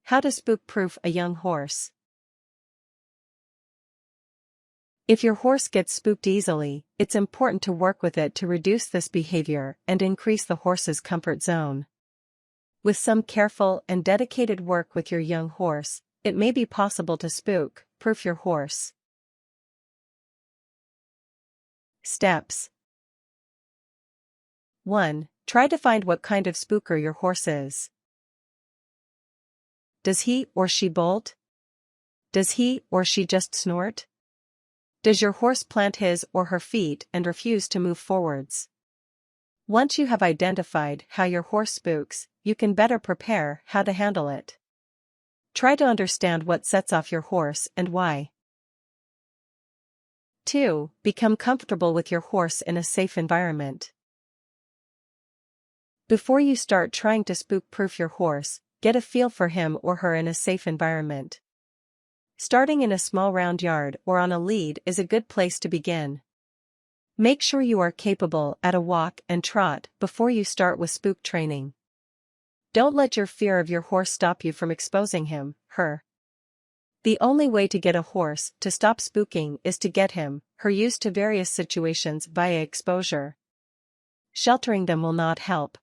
How to spook-proof a young horse. If your horse gets spooked easily, it's important to work with it to reduce this behavior and increase the horse's comfort zone. With some careful and dedicated work with your young horse, it may be possible to spook-proof your horse. Steps. 1. Try to find what kind of spooker your horse is. Does he or she bolt? Does he or she just snort? Does your horse plant his or her feet and refuse to move forwards? Once you have identified how your horse spooks, you can better prepare how to handle it. Try to understand what sets off your horse and why. 2. Become comfortable with your horse in a safe environment. Before you start trying to spook-proof your horse, get a feel for him or her in a safe environment. Starting in a small round yard or on a lead is a good place to begin. Make sure you are capable at a walk and trot before you start with spook training. Don't let your fear of your horse stop you from exposing him, her. The only way to get a horse to stop spooking is to get him, her used to various situations via exposure. Sheltering them will not help.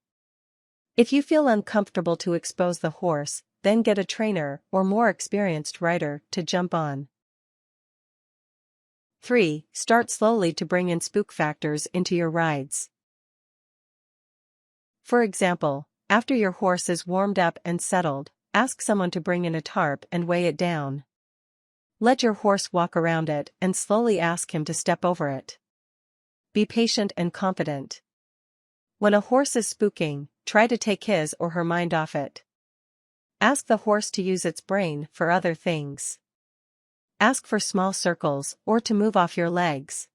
If you feel uncomfortable to expose the horse, then get a trainer or more experienced rider to jump on. 3. Start slowly to bring in spook factors into your rides. For example, after your horse is warmed up and settled, ask someone to bring in a tarp and weigh it down. Let your horse walk around it and slowly ask him to step over it. Be patient and confident. When a horse is spooking, try to take his or her mind off it. Ask the horse to use its brain for other things. Ask for small circles or to move off your legs.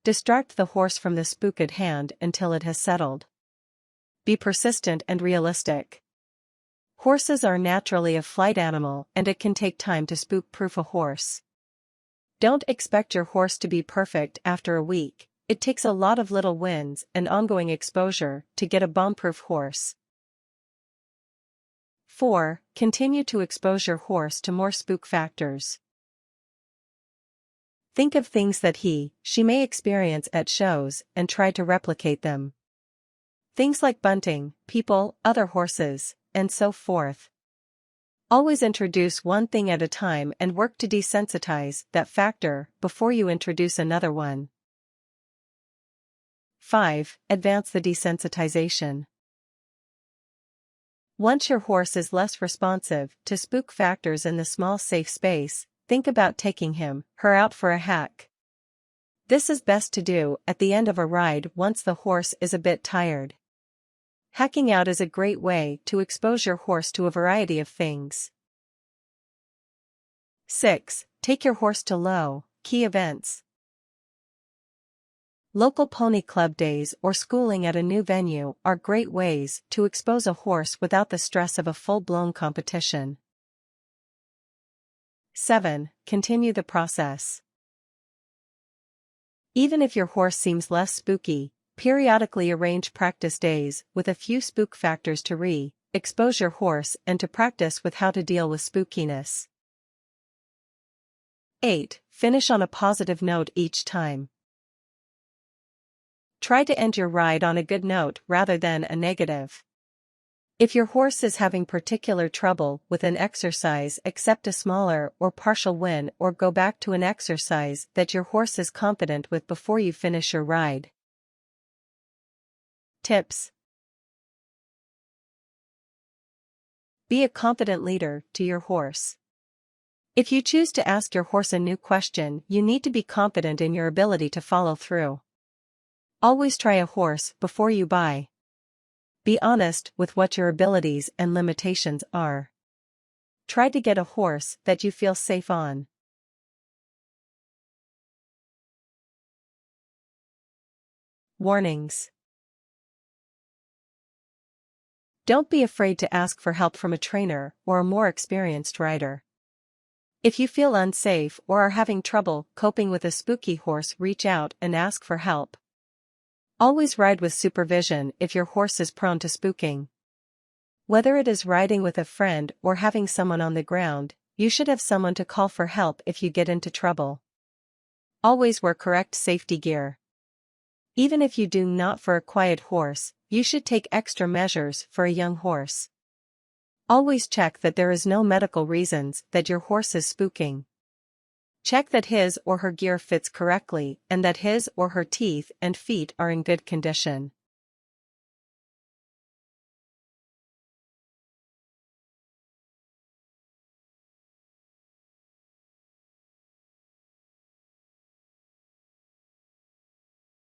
Distract the horse from the spook at hand until it has settled. Be persistent and realistic. Horses are naturally a flight animal and it can take time to spook-proof a horse. Don't expect your horse to be perfect after a week. It takes a lot of little wins and ongoing exposure to get a bomb-proof horse. 4. Continue to expose your horse to more spook factors. Think of things that she may experience at shows and try to replicate them. Things like bunting, people, other horses, and so forth. Always introduce one thing at a time and work to desensitize that factor before you introduce another one. 5. Advance the desensitization. Once your horse is less responsive to spook factors in the small safe space, think about taking him, her out for a hack. This is best to do at the end of a ride once the horse is a bit tired. Hacking out is a great way to expose your horse to a variety of things. 6. Take your horse to low-key events. Local pony club days or schooling at a new venue are great ways to expose a horse without the stress of a full-blown competition. 7. Continue the process. Even if your horse seems less spooky, periodically arrange practice days with a few spook factors to re-expose your horse and to practice with how to deal with spookiness. 8. Finish on a positive note each time. Try to end your ride on a good note rather than a negative. If your horse is having particular trouble with an exercise, accept a smaller or partial win or go back to an exercise that your horse is confident with before you finish your ride. Tips. Be a confident leader to your horse. If you choose to ask your horse a new question, you need to be confident in your ability to follow through. Always try a horse before you buy. Be honest with what your abilities and limitations are. Try to get a horse that you feel safe on. Warnings. Don't be afraid to ask for help from a trainer or a more experienced rider. If you feel unsafe or are having trouble coping with a spooky horse, reach out and ask for help. Always ride with supervision if your horse is prone to spooking. Whether it is riding with a friend or having someone on the ground, you should have someone to call for help if you get into trouble. Always wear correct safety gear. Even if you do not for a quiet horse, you should take extra measures for a young horse. Always check that there is no medical reasons that your horse is spooking. Check that his or her gear fits correctly and that his or her teeth and feet are in good condition.